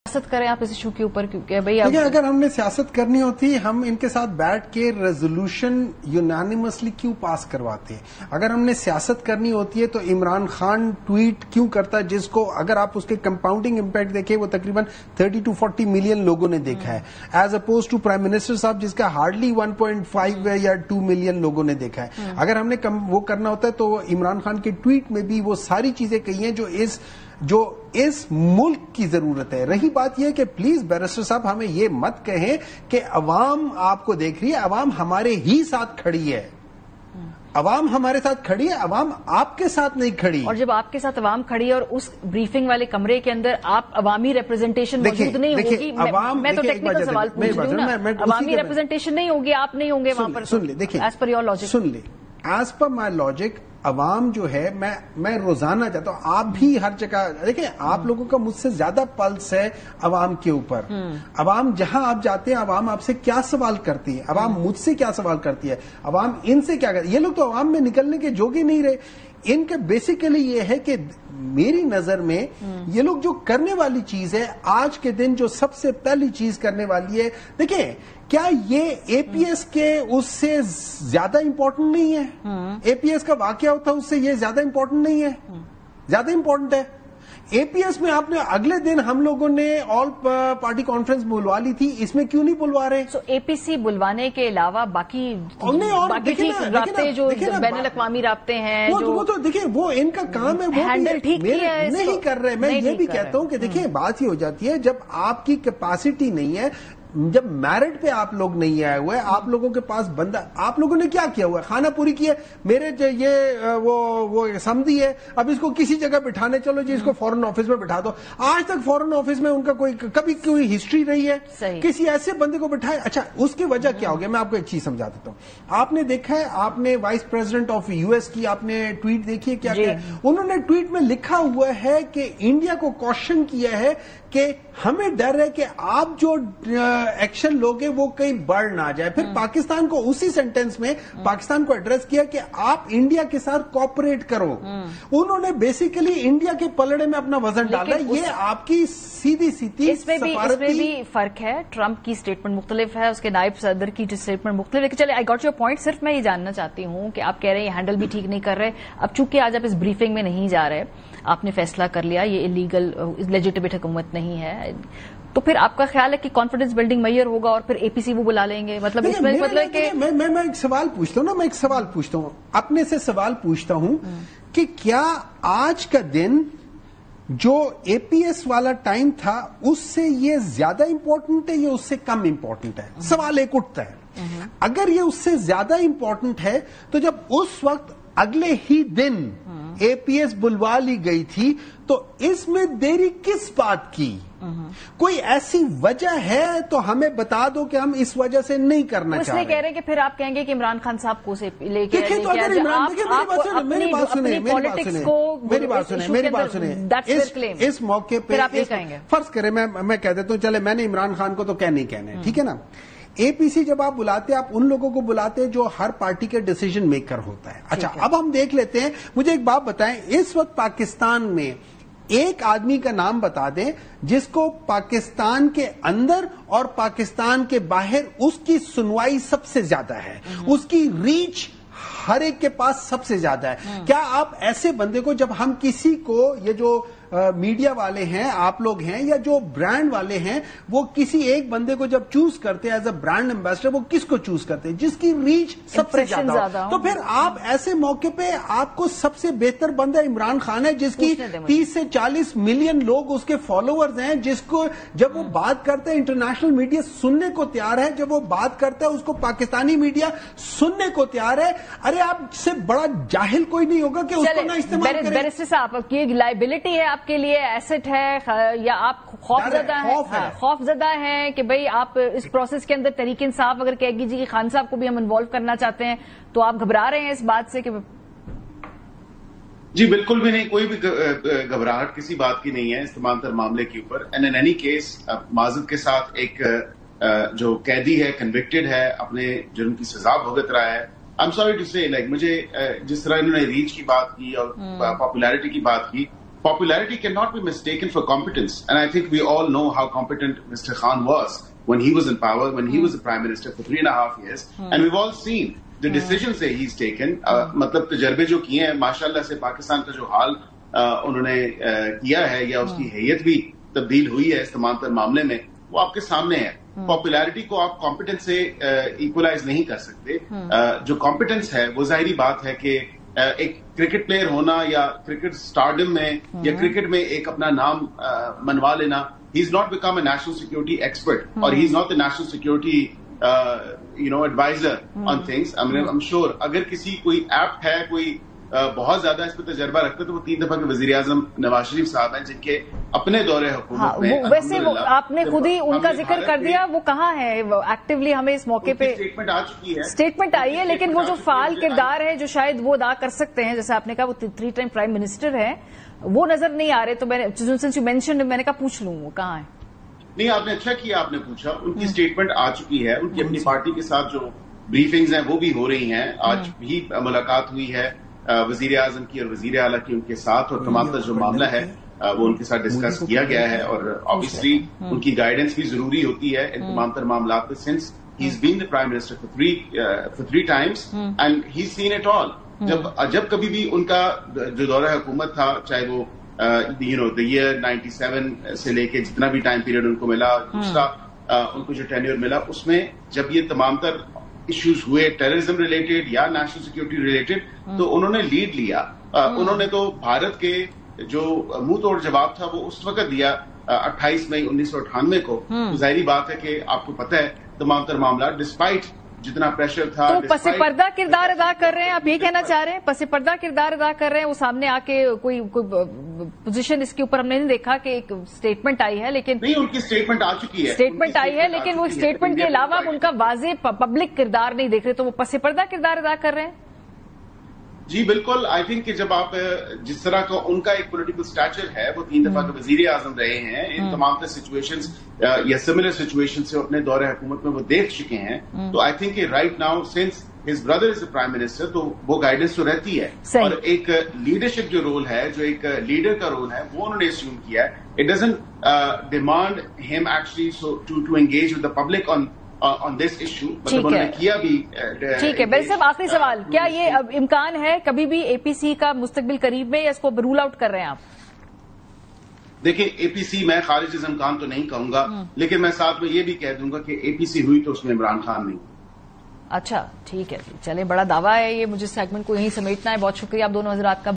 सियासत करें आप इस इशू के ऊपर, क्योंकि भाई अगर हमने सियासत करनी होती हम इनके साथ बैठ के रेजोल्यूशन यूनानिमसली क्यों पास करवाते हैं? अगर हमने सियासत करनी होती है तो इमरान खान ट्वीट क्यों करता है, जिसको अगर आप उसके कंपाउंडिंग इम्पैक्ट देखें वो तकरीबन 30 to 40 मिलियन लोगों ने देखा है, as opposed to prime minister साहब जिसका हार्डली 1.5 या 2 मिलियन लोगों ने देखा है। अगर हमने वो करना होता है तो इमरान खान के ट्वीट में भी वो सारी चीजें कही हैं जो इस मुल्क की जरूरत है। रही बात यह कि प्लीज बैरिस्टर साहब हमें ये मत कहें कि अवाम आपको देख रही है, अवाम हमारे ही साथ खड़ी है, अवाम हमारे साथ खड़ी है, अवाम आपके साथ नहीं खड़ी। और जब आपके साथ अवाम खड़ी है और उस ब्रीफिंग वाले कमरे के अंदर आप अवामी रिप्रेजेंटेशन मौजूद नहीं होगी, मैं तो टेक्निकल सवाल पूछ रही हूं ना, अवामी रिप्रेजेंटेशन नहीं होगी, आप नहीं होंगे वहां पर। सुन ले, देखिए एज पर योर लॉजिक, सुन ले, एज पर माई लॉजिक अवाम जो है, मैं रोजाना चाहता हूं, आप भी हर जगह देखिए, आप लोगों का मुझसे ज्यादा पल्स है अवाम के ऊपर। अवाम जहां आप जाते हैं, अवाम आपसे क्या सवाल करती है, अवाम मुझसे क्या सवाल करती है, अवाम इनसे क्या करती है। ये लोग तो अवाम में निकलने के जोगे नहीं रहे। इनका बेसिकली ये है कि मेरी नजर में ये लोग जो करने वाली चीज है, आज के दिन जो सबसे पहली चीज करने वाली है, देखिए क्या ये एपीएस के उससे ज्यादा इंपॉर्टेंट नहीं है? एपीएस का वाकया होता उससे ये ज्यादा इंपॉर्टेंट नहीं है? ज्यादा इंपॉर्टेंट है। एपीएस में आपने अगले दिन हम लोगों ने ऑल पार्टी कॉन्फ्रेंस बुलवा ली थी, इसमें क्यों नहीं बुलवा रहे? सो एपीसी बुलवाने के अलावा बाकी राब्ते जो बैनुल अक़वामी राब्ते हैं, वो तो देखिए वो इनका काम है, वो हैंडल ठीक नहीं कर रहे। मैं ये भी कहता हूं कि देखिए बात ही हो जाती है जब आपकी कैपेसिटी नहीं है, जब मैरिट पे आप लोग नहीं आए हुए, आप लोगों के पास बंदा, आप लोगों ने क्या किया हुआ है? खाना पूरी की है, मेरे ये वो समझी है, अब इसको किसी जगह बिठाने चलो जी, इसको फॉरेन ऑफिस में बिठा दो। आज तक फॉरेन ऑफिस में उनका कभी कोई हिस्ट्री रही है? किसी ऐसे बंदे को बिठाए? अच्छा, उसकी वजह क्या हो गया, मैं आपको एक चीज समझा देता हूं। आपने देखा है, आपने वाइस प्रेसिडेंट ऑफ यूएस की आपने ट्वीट देखी है, क्या क्या उन्होंने ट्वीट में लिखा हुआ है कि इंडिया को क्वेश्चन किया है कि हमें डर है कि आप जो एक्शन लोगे वो कहीं बढ़ ना जाए। फिर पाकिस्तान को उसी सेंटेंस में पाकिस्तान को एड्रेस किया कि आप इंडिया के साथ कोऑपरेट करो। उन्होंने बेसिकली इंडिया के पलड़े में अपना वजन डाला। ये आपकी सीधी सीधी इसमें भी फर्क है। ट्रंप की स्टेटमेंट मुख्तलिफ है, उसके नायब सदर की स्टेटमेंट मुख्तलिफ है। चले, आई गॉट योर पॉइंट। सिर्फ मैं ये जानना चाहती हूं कि आप कह रहे हैं हैंडल भी ठीक नहीं कर रहे। अब चूंकि आज आप इस ब्रीफिंग में नहीं जा रहे, आपने फैसला कर लिया ये इलीगल लेजिटिमेट हुकूमत नहीं है, तो फिर आपका ख्याल है कि कॉन्फिडेंस बिल्डिंग मैयर होगा और फिर एपीसी वो बुला लेंगे? मतलब इसमें मतलब कि मैं एक सवाल पूछता हूं ना, मैं एक सवाल पूछता हूं, अपने से सवाल पूछता हूं कि क्या आज का दिन जो एपीएस वाला टाइम था उससे ये ज्यादा इंपॉर्टेंट है या उससे कम इंपॉर्टेंट है? सवाल एक उठता है। अगर ये उससे ज्यादा इंपॉर्टेंट है तो जब उस वक्त अगले ही दिन एपीएस बुलवा ली गई थी तो इसमें देरी किस बात की? कोई ऐसी वजह है तो हमें बता दो कि हम इस वजह से नहीं करना चाहते। इसलिए कह रहे हैं कि फिर आप कहेंगे कि इमरान खान साहब को से लेके मेरी बात सुने इस मौके पे फर्ज करें मैं कह देता हूं, चले मैंने इमरान खान को तो नहीं कहने, ठीक है ना। एपीसी जब आप बुलाते हैं, आप उन लोगों को बुलाते हैं जो हर पार्टी के डिसीजन मेकर होता है। अच्छा, अब हम देख लेते हैं। मुझे एक बात बताएं, इस वक्त पाकिस्तान में एक आदमी का नाम बता दें जिसको पाकिस्तान के अंदर और पाकिस्तान के बाहर उसकी सुनवाई सबसे ज्यादा है, उसकी रीच हर एक के पास सबसे ज्यादा है। क्या आप ऐसे बंदे को, जब हम किसी को, ये जो मीडिया वाले हैं, आप लोग हैं, या जो ब्रांड वाले हैं, वो किसी एक बंदे को जब चूज करते हैं एज अ ब्रांड एम्बेसडर, वो किसको चूज करते हैं? जिसकी रीच सबसे ज्यादा हो। तो फिर आप ऐसे मौके पे आपको सबसे बेहतर बंदा इमरान खान है, जिसकी 30 से 40 मिलियन लोग उसके फॉलोअर्स हैं, जिसको जब वो बात करते हैं इंटरनेशनल मीडिया सुनने को तैयार है, जब वो बात करता है उसको पाकिस्तानी मीडिया सुनने को तैयार है। अरे आपसे बड़ा जाहिल कोई नहीं होगा कि उसको ना इस्तेमाल करें। बैरिस्टर साहब, आपकी लायबिलिटी है, आपके लिए एसेट है, या आप खौफजदा हैं कि भाई आप इस प्रोसेस के अंदर तहरीक इंसाफ अगर कहेगी जी कि खान साहब को भी हम इन्वॉल्व करना चाहते हैं, तो आप घबरा रहे हैं इस बात से कि? जी बिल्कुल भी नहीं, कोई भी घबराहट किसी बात की नहीं है इस तमाम तर मामले के ऊपर। And in any case Majid के साथ एक जो कैदी है, कन्विक्टेड है, अपने जुर्म की सजा भुगत रहा है। आई एम सॉरी टू से, लाइक मुझे जिस तरह इन्होंने रीच की बात की और पॉपुलैरिटी की बात की, popularity cannot be mistaken for competence. And I think we all know how competent Mr. Khan was when he was in power, when he was the Prime Minister for 3.5 years. And we've all seen the decisions that he's taken. मतलब तजर्बे जो किए हैं, माशाल्लाह से पाकिस्तान का जो हाल उन्होंने किया है या उसकी हैयत भी तब्दील हुई है इस तमाम तर मामले में, वो आपके सामने है. पॉपुलैरिटी को आप कॉम्पिटेंस से इक्वलाइज नहीं कर सकते. जो कॉम्पिटेंस है वो जाहिरी बात है कि एक क्रिकेट प्लेयर होना या क्रिकेट स्टारडम में या क्रिकेट में एक अपना नाम मनवा लेना, he is not become a national security expert और he is not the national security adviser on things. I am sure अगर किसी कोई एप्ट है, कोई बहुत ज्यादा इस पर तजर्बा रखते तो वो 3 दफा के वजीर आजम नवाज शरीफ साहब हैं जिनके अपने दौरे हुकूमत में. वैसे आपने खुद ही उनका जिक्र कर दिया, वो कहाँ है एक्टिवली? हमें इस मौके पे स्टेटमेंट आ चुकी है, स्टेटमेंट आई है, लेकिन वो जो फाल किरदार है जो शायद वो अदा कर सकते हैं, जैसे आपने कहा वो 3 टाइम प्राइम मिनिस्टर है, वो नजर नहीं आ रहे. तो मैंने सिंस यू मेंशन्ड, मैंने कहा पूछ लूं वो कहाँ है. नहीं, आपने अच्छा किया, आपने पूछा. उनकी स्टेटमेंट आ चुकी है. उनकी अपनी पार्टी के साथ जो ब्रीफिंग्स हैं वो भी हो रही हैं. आज भी मुलाकात हुई है वजीर आजम की और वजीर आला की उनके साथ, और तमाम जो मामला है वो उनके साथ डिस्कस किया गया है. और ऑब्वियसली उनकी गाइडेंस भी जरूरी होती है इन तमाम तर मामलात में, since he is been the prime minister for 3 times and he seen it all. जब कभी भी उनका जो दौरा हुकूमत था, चाहे वो द ईयर 97 से लेके जितना भी टाइम पीरियड उनको मिला, दूसरा उनको जो टेन्योर मिला, उसमें जब ये तमाम तर इश्यूज हुए टेररिज्म रिलेटेड या नेशनल सिक्योरिटी रिलेटेड, तो उन्होंने लीड लिया. उन्होंने तो भारत के जो मुंह तोड़ जवाब था वो उस वक्त दिया 28 मई 1998 को. तो जाहिर बात है कि आपको पता है तमाम तर मामला डिस्पाइट जितना प्रेशर था, तो पसे पर्दा किरदार अदा कर रहे हैं, आप ये कहना चाह रहे हैं? पसे पर्दा किरदार अदा कर रहे हैं, वो सामने आके कोई पोजीशन इसके ऊपर हमने नहीं देखा कि एक स्टेटमेंट आई है, लेकिन नहीं, उनकी स्टेटमेंट आ चुकी है, स्टेटमेंट आई है, लेकिन वो स्टेटमेंट के अलावा उनका वाज़ेह पब्लिक किरदार नहीं देख रहे, तो वो पसे पर्दा किरदार अदा कर रहे हैं. जी बिल्कुल. आई थिंक कि जब आप जिस तरह का उनका एक पॉलिटिकल स्टैचर है, वो 3 दफा के वजीर आजम रहे हैं, इन तमाम सिचुएशंस या सिमिलर सिचुएशन से अपने दौरे हुकूमत में वो देख चुके हैं. तो I think right now since his brother is the prime minister, तो वो गाइडेंस तो रहती है. और एक लीडरशिप जो रोल है, जो एक लीडर का रोल है, वो उन्होंने एज्यूम किया है. It doesn't demand him actually to engage with the public on this issue. मतलब उन्होंने किया भी. ठीक है. वैसे आखिरी सवाल, क्या ये इम्कान है कभी भी एपीसी का मुस्तकबिल करीब में, या इसको रूल आउट कर रहे हैं आप? देखिए, एपीसी मैं खारिज इम्कान तो नहीं कहूंगा, लेकिन मैं साथ में ये भी कह दूंगा कि एपीसी हुई तो उसमें इमरान खान नहीं. अच्छा, ठीक है. चले, बड़ा दावा है ये. मुझे सेगमेंट को यहीं समेटना है. बहुत शुक्रिया आप दोनों हजरात का.